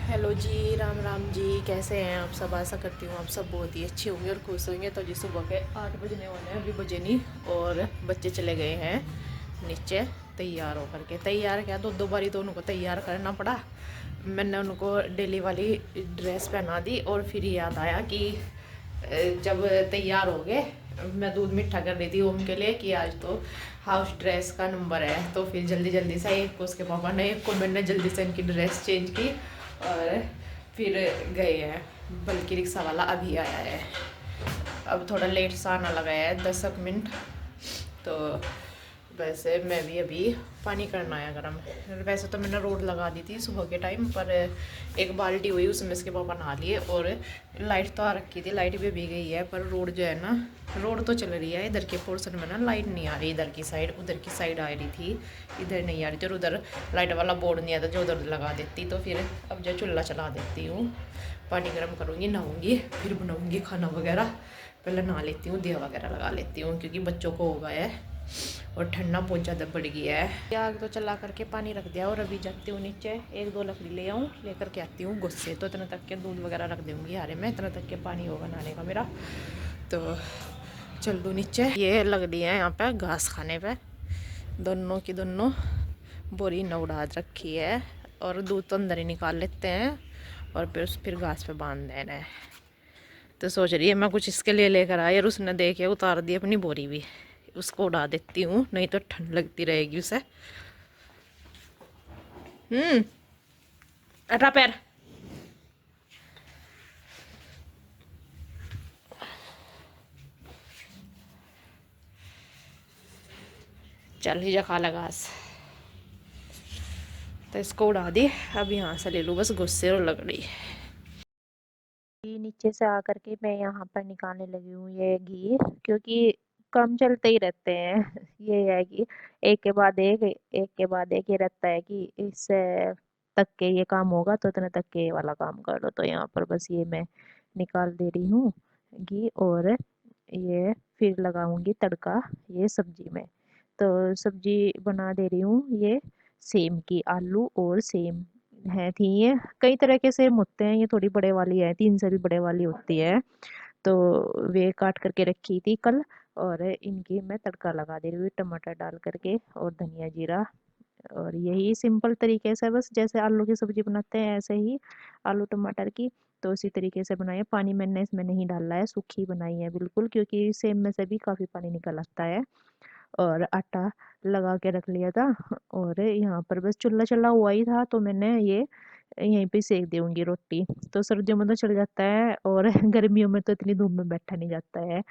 Hello जी, राम राम जी। कैसे हैं आप सब? आशा करती हूँ आप सब बहुत ही अच्छे होंगे और खुश होंगे। तो जी सुबह के 8 बजने वाले हैं, अभी बजे नहीं। और बच्चे चले गए हैं नीचे तैयार होकर के। तैयार क्या, दो दो बारी तो उनको तैयार करना पड़ा। मैंने उनको डेली वाली ड्रेस पहना दी और फिर याद आया कि जब तैयार हो गए, मैं दूध मीठा कर रही थी ओम के लिए कि आज तो हाउस ड्रेस का नंबर है। तो फिर जल्दी जल्दी से एक को उसके पापा ने, एक को मैंने जल्दी से इनकी ड्रेस चेंज की और फिर गए हैं। बल्कि रिक्शा वाला अभी आया है, अब थोड़ा लेट सा आना लगा है, 10 मिनट। तो वैसे मैं भी अभी पानी करना आया गरम। वैसे तो मैंने रोड लगा दी थी सुबह के टाइम, पर एक बाल्टी हुई उसमें इसके पापा नहा लिए। और लाइट तो आ रखी थी, लाइट भी गई है, पर रोड जो है ना, रोड तो चल रही है। इधर के पोर्शन में ना लाइट नहीं आ रही, इधर की साइड, उधर की साइड आ रही थी, इधर नहीं आ रही थी। और उधर लाइट वाला बोर्ड नहीं आता जो उधर लगा देती। तो फिर अब जो चूल्हा चला देती हूँ, पानी गर्म करूँगी, नहाऊँगी, फिर बनाऊँगी खाना वगैरह। पहले नहा लेती हूँ, दिया वगैरह लगा लेती हूँ क्योंकि बच्चों को हो गया है और ठंडा बहुत ज़्यादा बढ़ गया है। आग तो चला करके पानी रख दिया और अभी जाती हूँ नीचे, एक दो लकड़ी ले आऊँ, लेकर के आती हूँ गुस्से। तो इतना तक के दूध वगैरह रख दूँगी हारे में, इतना तक के पानी होगा नहाने का मेरा। तो चल दूँ नीचे। ये लग रही है यहाँ पे घास खाने पे, दोनों की दोनों बोरी नवड़ा रखी है। और दूध तो अंदर ही निकाल लेते हैं और फिर घास पे बांध देना है। तो सोच रही है मैं कुछ इसके लिए लेकर आई और उसने देखे उतार दी अपनी बोरी भी। उसको उड़ा देती हूँ, नहीं तो ठंड लगती रहेगी उसे। अटा पैर। चल ही जा, खा ला घास। तो इसको उड़ा दी। अब यहाँ से ले लूँ बस गुस्से और लकड़ी। नीचे से आकर के मैं यहाँ पर निकालने लगी हूँ ये घी, क्योंकि काम चलते ही रहते हैं। ये है कि एक के बाद एक के बाद एक, ये रहता है कि इससे तक के ये काम होगा तो इतने तक के ये वाला काम कर लो। तो यहाँ पर बस ये मैं निकाल दे रही हूँ घी, और ये फिर लगाऊंगी तड़का ये सब्जी में। तो सब्जी बना दे रही हूँ ये सेम की, आलू और सेम है थी ये। कई तरह के सेम होते हैं, ये थोड़ी बड़े वाली है, 3 से भी बड़े वाली होती है। तो वे काट करके रखी थी कल, और इनकी मैं तड़का लगा दे रही हूँ टमाटर डाल करके और धनिया जीरा। और यही सिंपल तरीके से, बस जैसे आलू की सब्जी बनाते हैं ऐसे ही आलू टमाटर की, तो उसी तरीके से बनाई है। पानी मैंने इसमें नहीं डाला है, सूखी बनाई है बिल्कुल, क्योंकि सेम में से भी काफ़ी पानी निकल आता है। और आटा लगा के रख लिया था। और यहाँ पर बस चूल्हा चला हुआ ही था, तो मैंने ये यहीं पे सेक दूंगी रोटी। तो सर्दियों में तो चल जाता है, और गर्मियों में तो इतनी धूप में बैठा नहीं जाता है,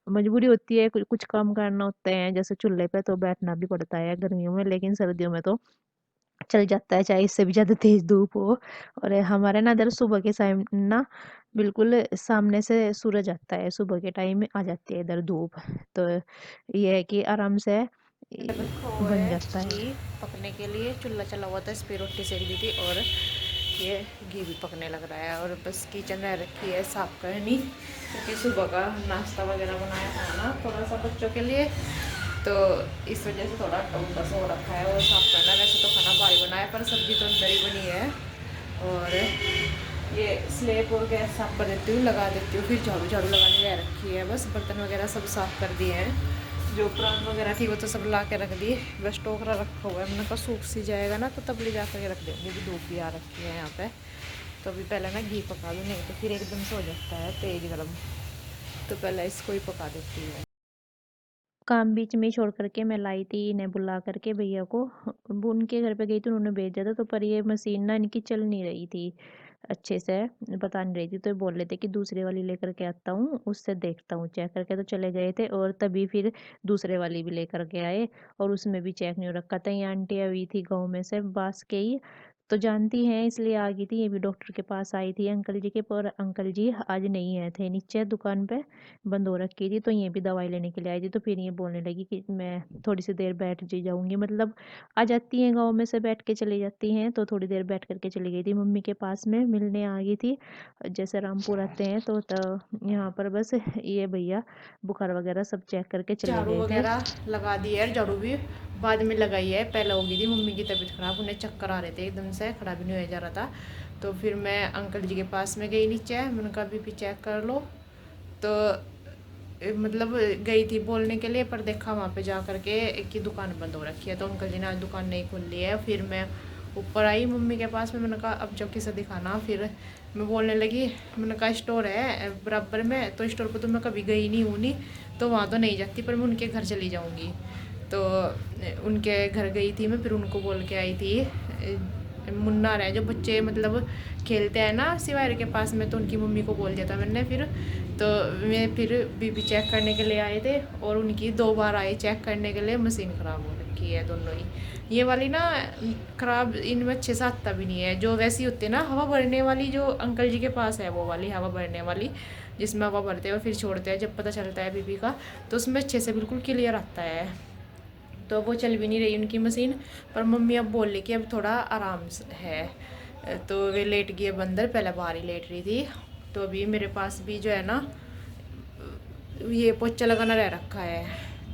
मजबूरी होती है, कुछ कुछ काम करना होते हैं जैसे चूल्हे पे, तो बैठना भी पड़ता है गर्मियों में। लेकिन सर्दियों में तो चल जाता है, चाहे इससे भी ज्यादा तेज धूप हो। और हमारे ना इधर सुबह के टाइम ना बिल्कुल सामने से सूरज आता है, सुबह के टाइम आ जाती है इधर धूप। तो ये है कि आराम से रखा हुआ बन है जाता है। घी पकने के लिए, चूल्हा चला हुआ था, इस पर रोटी सेक दी थी। और ये घी भी पकने लग रहा है। और बस किचन रह रखी है साफ़ करनी, क्योंकि सुबह का नाश्ता वगैरह बनाया था ना थोड़ा सा बच्चों के लिए। तो इस वजह से थोड़ा बस हो रखा है और साफ़ करना। वैसे तो खाना भारी बनाया, पर सब्ज़ी तो अंदर ही बनी है। और ये स्लेब और गैस साफ कर देती हूँ, लगा देती हूँ, फिर झाड़ू झाड़ू लगाने रह रखी है। बस बर्तन वगैरह सब साफ़ कर दिए हैं, जो प्रांत वगैरह थी वो तो सब ला के रख दी। बस टोकरा रखा हुआ है, मैंने कहा सूख सी जाएगा ना, तो तब ले जा कर रख देंगे। भी धूप भी आ रखी है यहाँ पे। तो अभी पहले ना घी पका दूँ, नहीं तो फिर एकदम से हो जाता है तेज़ गर्म। तो पहले इसको ही पका देती हूँ। काम बीच में ही छोड़ करके मैं लाई थी इन्हें बुला करके भैया को। वो उनके घर पे गई थी, उन्होंने भेजा था। तो पर ये मशीन ना इनकी चल नहीं रही थी अच्छे से, बता नहीं रही थी। तो ये बोल रहे थे कि दूसरे वाली लेकर के आता हूँ, उससे देखता हूँ चेक करके। तो चले गए थे, और तभी फिर दूसरे वाली भी लेकर के आए, और उसमें भी चेक नहीं हो रखा था। ये आंटी आई थी गाँव में से, बास के ही, तो जानती हैं इसलिए आ गई थी। ये भी डॉक्टर के पास आई थी अंकल जी के, पर अंकल जी आज नहीं आए थे, नीचे दुकान पे बंद हो रखी थी। तो ये भी दवाई लेने के लिए आई थी। तो फिर ये बोलने लगी कि मैं थोड़ी सी देर बैठ जी जाऊंगी, मतलब आ जाती हैं गाँव में से, बैठ के चली जाती हैं। तो थोड़ी देर बैठ करके चली गई थी, मम्मी के पास में मिलने आ गई थी। जैसे रामपुर आते हैं तो यहाँ पर बस ये भैया बुखार वगैरह सब चेक करके चले झाड़ू गए थे। वगैरह लगा दी है, झाड़ू भी बाद में लगाई है। पहले हो गई थी मम्मी की तबीयत खराब, उन्हें चक्कर आ रहे थे एकदम से, खड़ा भी नहीं हो जा रहा था। तो फिर मैं अंकल जी के पास में गई नीचे, मैंने कहा बीपी चेक कर लो। तो मतलब गई थी बोलने के लिए, पर देखा वहाँ पे जा करके एक की दुकान बंद हो रखी है, तो अंकल जी ने आज दुकान नहीं खुली है। फिर मैं ऊपर आई मम्मी के पास में, मैंने कहा अब जब किसे दिखाना। फिर मैं बोलने लगी, मैंने कहा स्टोर है बराबर में, तो स्टोर पर तो मैं कभी गई नहीं हूँ, नहीं तो वहाँ तो नहीं जाती, पर मैं उनके घर चली जाऊँगी। तो उनके घर गई थी मैं, फिर उनको बोल के आई थी। मुन्ना रहे जो बच्चे मतलब खेलते हैं ना सिवायर के पास में, तो उनकी मम्मी को बोल दिया था मैंने। फिर तो मैं फिर बीपी चेक करने के लिए आए थे, और उनकी 2 बार आए चेक करने के लिए। मशीन ख़राब हो रखी है दोनों ही, ये वाली ना ख़राब, इनमें अच्छे से आता भी नहीं है। जो वैसी होती है ना हवा भरने वाली, जो अंकल जी के पास है वो वाली हवा भरने वाली, जिसमें हवा भरते हैं और फिर छोड़ते हैं जब पता चलता है बीपी का, तो उसमें अच्छे से बिल्कुल क्लियर आता है। तो वो चल भी नहीं रही उनकी मशीन। पर मम्मी अब बोल रही कि अब थोड़ा आराम है। तो वे लेट गई अब अंदर, पहले बाहर ही लेट रही थी। तो अभी मेरे पास भी जो है ना ये पोछा लगाना रह रखा है,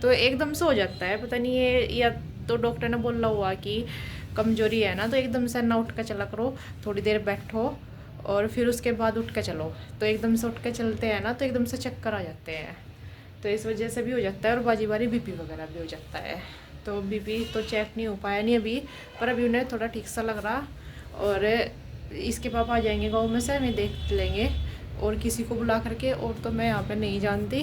तो एकदम से हो जाता है पता नहीं ये, या तो डॉक्टर ने बोला हुआ कि कमजोरी है ना, तो एकदम से ना उठ कर चला करो, थोड़ी देर बैठो और फिर उसके बाद उठ के चलो। तो एकदम से उठ के चलते हैं ना तो एकदम से चक्कर आ जाते हैं, तो इस वजह से भी हो जाता है। और बारी बारी बीपी वगैरह भी हो जाता है। तो बीपी तो चेक नहीं हो पाया नहीं अभी, पर अभी उन्हें थोड़ा ठीक सा लग रहा। और इसके पापा आ जाएंगे गाँव में से, हमें देख लेंगे और किसी को बुला करके। और तो मैं यहाँ पे नहीं जानती,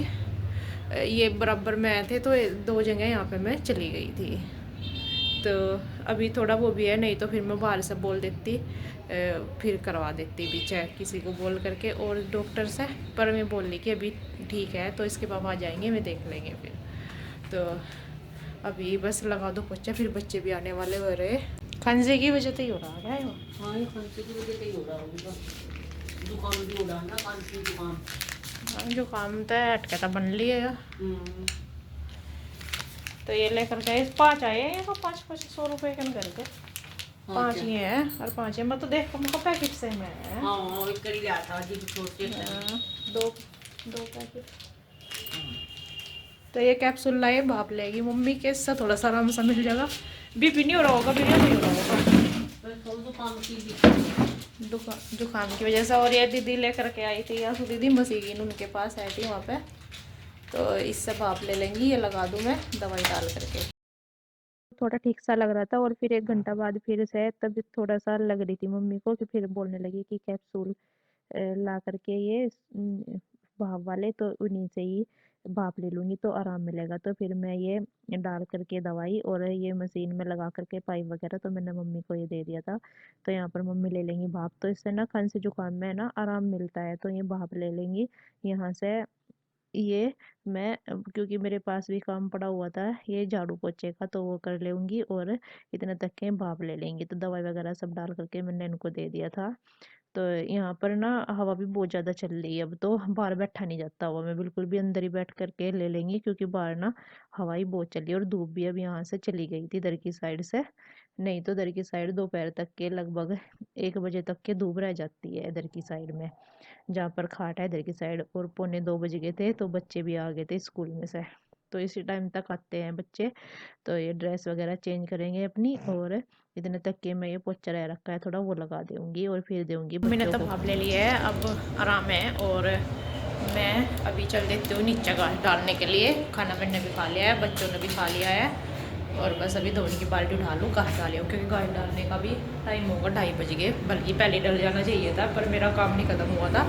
ये बराबर में आए थे तो 2 जगह यहाँ पे मैं चली गई थी। तो अभी थोड़ा वो भी है, नहीं तो फिर मैं बाहर से बोल देती, फिर करवा देती भी चेक किसी को बोल करके और डॉक्टर से। पर मैं बोल ली कि अभी ठीक है, तो इसके पापा आ जाएंगे, मैं देख लेंगे फिर। तो अभी बस लगा दो पोछा, फिर बच्चे भी आने वाले हो रहे। खांसी की वजह से ही हो रहा है वो। हाँ, ये खांसी की वजह से ही हो रहा होगा। जुकाम भी हो रहा है ना, खांसी जुकाम। हाँ, जो काम था अटका था बन लिया। तो ये लेकर गए 5 आए हैं, ये तो 500 रुपये के करके हाँ 5 क्या? ही हैं। और 5 है, मैं तो देख मेरे को पैकेट से में है। हाँ, एक करी लिया था जी छोटे से। हाँ, दो दो पैकेट। तो ये कैप्सूल लाए, भाप लेगी मम्मी के, इससे थोड़ा सा आराम सा मिल जाएगा। बीपी नहीं हो रहा होगा, बिना नहीं हो रहा होगा जुकाम की भी। जुकाम की वजह से। और ये दीदी लेकर के आई थी, यासु दीदी मसीगिन उनके पास आई थी वहाँ पे, तो इससे भाप ले लेंगी। ये लगा दूँ मैं दवाई डाल करके। थोड़ा ठीक सा लग रहा था और फिर 1 घंटा बाद फिर से तबीयत थोड़ा सा लग रही थी मम्मी को, कि फिर बोलने लगी कि कैप्सूल ला करके ये भाप वाले, तो उन्हीं से ही भाप ले लूँगी तो आराम मिलेगा। तो फिर मैं ये डाल करके दवाई और ये मशीन में लगा करके पाइप वगैरह, तो मैंने मम्मी को ये दे दिया था। तो यहाँ पर मम्मी ले लेंगी भाप, तो इससे ना खांसी जुकाम में ना आराम मिलता है, तो ये भाप ले लेंगी यहाँ से। ये मैं क्योंकि मेरे पास भी काम पड़ा हुआ था ये झाड़ू पोछे का, तो वो कर लूँगी और इतने तक के भाप ले लेंगी। तो दवाई वगैरह सब डाल करके मैंने इनको दे दिया था। तो यहाँ पर ना हवा भी बहुत ज़्यादा चल रही है, अब तो बाहर बैठा नहीं जाता हुआ, मैं बिल्कुल भी अंदर ही बैठ करके ले लेंगी, क्योंकि बाहर ना हवा ही बहुत चल रही है और धूप भी अब यहाँ से चली गई थी इधर की साइड से। नहीं तो इधर की साइड दोपहर तक के लगभग 1 बजे तक के धूप रह जाती है इधर की साइड में, जहाँ पर खाट है इधर की साइड। और पौने 2 बज गए थे, तो बच्चे भी आ गए थे स्कूल में से, तो इसी टाइम तक आते हैं बच्चे। तो ये ड्रेस वगैरह चेंज करेंगे अपनी, और इतने तक के मैं ये पोचा रह रखा है थोड़ा वो लगा दूंगी और फिर दूंगी मैंने बच्चों तो को। भाप ले लिया है, अब आराम है। और मैं अभी चल देती हूँ नीचे घास डालने के लिए। खाना मैंने भी खा लिया है, बच्चों ने भी खा लिया है, और बस अभी धोने की बाल्टी उठा लूँ, घास डाली हूँ, क्योंकि घास डालने का भी टाइम होगा 2:30 बज गए। बल्कि पहले डल जाना चाहिए था, पर मेरा काम नहीं ख़त्म हुआ था।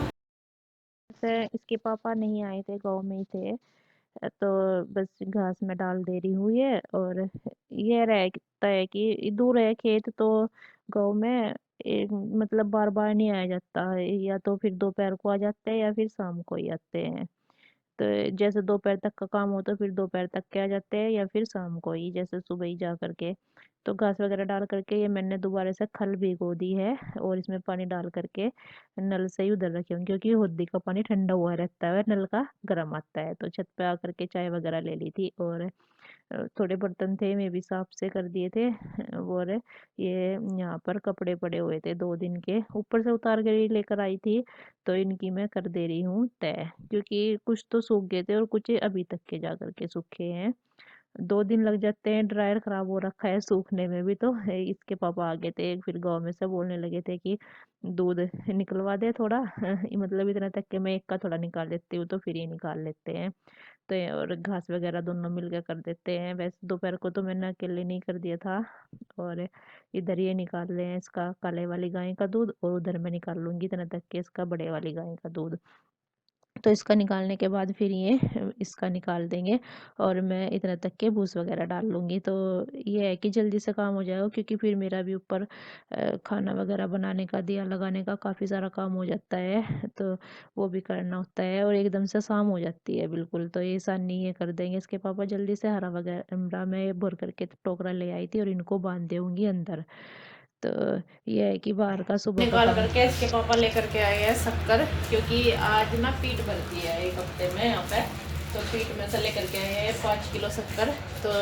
से इसके पापा नहीं आए थे, गाँव में ही थे। तो बस घास में डाल दे रही हूँ ये। और ये रहता है कि दूर है खेत, तो गाँव में मतलब बार बार नहीं आया जाता है, या तो फिर दोपहर को आ जाते हैं या फिर शाम को ही आते हैं। तो जैसे दोपहर तक का काम हो तो फिर दोपहर तक के आ जाते हैं, या फिर शाम को ही जैसे सुबह ही जा करके। तो घास वगैरह डाल करके ये मैंने दोबारा से खल भिगो दी है, और इसमें पानी डाल करके नल से ही उधर रखी हूँ, क्योंकि होदी का पानी ठंडा हुआ रहता है, नल का गर्म आता है। तो छत पे आकर के चाय वगैरह ले ली थी, और थोड़े बर्तन थे मैं भी साफ से कर दिए थे। और ये यहाँ पर कपड़े पड़े हुए थे 2 दिन के, ऊपर से उतार कर ही लेकर आई थी, तो इनकी मैं कर दे रही हूँ तय, क्योंकि कुछ तो सूख गए थे और कुछ अभी तक के जा करके सूखे हैं। 2 दिन लग जाते हैं, ड्रायर ख़राब हो रखा है सूखने में भी। तो इसके पापा आ गए थे फिर गाँव में से, बोलने लगे थे कि दूध निकलवा दे थोड़ा। मतलब इतना तक कि मैं एक का थोड़ा निकाल लेती हूँ, तो फिर ये निकाल लेते हैं। तो और घास वगैरह दोनों मिलकर कर देते हैं। वैसे दोपहर को तो मैंने अकेले नहीं कर दिया था। और इधर ये निकाल रहे हैं इसका, काले वाली गाय का दूध, और उधर मैं निकाल लूँगी इतना तक कि इसका बड़े वाली गाय का दूध। तो इसका निकालने के बाद फिर ये इसका निकाल देंगे, और मैं इतना तक के भूस वगैरह डाल लूँगी। तो ये है कि जल्दी से काम हो जाएगा, क्योंकि फिर मेरा भी ऊपर खाना वगैरह बनाने का, दिया लगाने का काफ़ी सारा काम हो जाता है। तो वो भी करना होता है, और एकदम से शाम हो जाती है बिल्कुल। तो ये सानी ये कर देंगे इसके पापा जल्दी से। हरा वगैरह मैं भर करके टोकरा ले आई थी, और इनको बांध दूँगी अंदर। तो ये है कि बाहर का सुबह का निकाल काम। करके इसके पापा लेकर के आए हैं शक्कर, क्योंकि आज ना पीठ भरती है एक हफ्ते में यहाँ पे। तो पीठ में से लेकर के आए हैं 5 किलो शक्कर। तो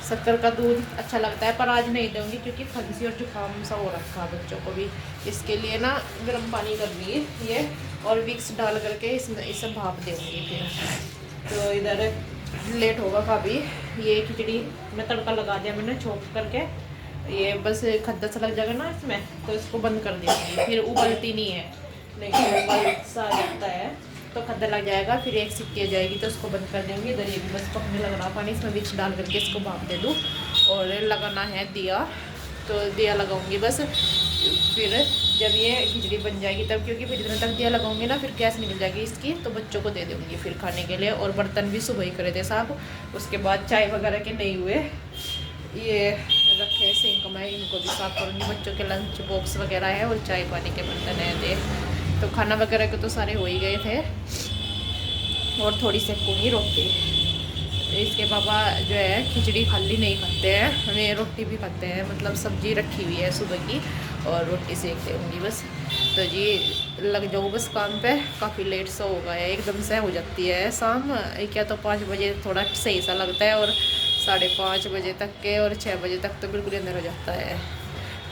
शक्कर का दूध अच्छा लगता है, पर आज नहीं दूँगी क्योंकि खांसी और जुकाम सा हो रखा है बच्चों को भी। इसके लिए ना गर्म पानी कर लिए ये, और विक्स डाल करके इसे भाप दूँगी फिर। तो इधर लेट होगा काफ़ी। ये खिचड़ी में तड़का लगा दिया मैंने छोप करके, ये बस खद्दा सा लग जाएगा ना इसमें, तो इसको बंद कर देंगे। फिर उबलती नहीं है, नहीं उबल सा आ जाता है तो खद्दा लग जाएगा, फिर एक सीटी आ जाएगी तो उसको बंद कर देंगे। इधर ये भी बस पकने लग रहा पानी, इसमें विक्स डाल करके इसको भाप दे दूँ। और लगाना है दिया, तो दिया लगाऊंगी बस। फिर जब ये खिचड़ी बन जाएगी तब, क्योंकि फिर इतना तक दिया लगाऊंगी ना फिर गैस निकल जाएगी इसकी, तो बच्चों को दे दूँगी फिर खाने के लिए। और बर्तन भी सुबह ही करे थे साफ, उसके बाद चाय वगैरह के नहीं हुए, ये रखे सिंक में, इनको भी साफ करूँगी। बच्चों के लंच बॉक्स वगैरह है, और चाय पानी के बर्तन है दे। तो खाना वगैरह के तो सारे हो ही गए थे, और थोड़ी सेकूँगी रोटी। तो इसके पापा जो है खिचड़ी खाली नहीं खाते हैं, हमें रोटी भी खाते हैं। मतलब सब्जी रखी हुई है सुबह की, और रोटी सेक दूँगी बस। तो जी लग जाऊँ बस काम पे। काफ़ी लेट सा हो गया है, एकदम से हो जाती है शाम। क्या तो 5 बजे थोड़ा सही सा लगता है, और 5:30 बजे तक के, और 6 बजे तक तो बिल्कुल अंदर हो जाता है।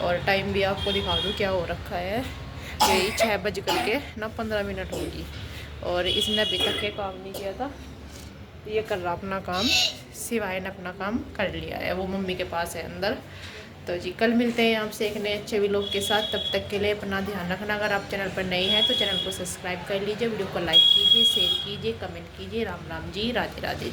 और टाइम भी आपको दिखा दूँ क्या हो रखा है, यही 6 बज करके ना 15 मिनट होगी, और इसने अभी तक के काम नहीं किया था। ये कर रहा अपना काम, सिवाय ने अपना काम कर लिया है, वो मम्मी के पास है अंदर। तो जी कल मिलते हैं आपसे एक नए अच्छे व्लॉग के साथ। तब तक के लिए अपना ध्यान रखना। अगर आप चैनल पर नए हैं तो चैनल को सब्सक्राइब कर लीजिए, वीडियो को लाइक कीजिए, शेयर कीजिए, कमेंट कीजिए। राम राम जी, राधे राधे।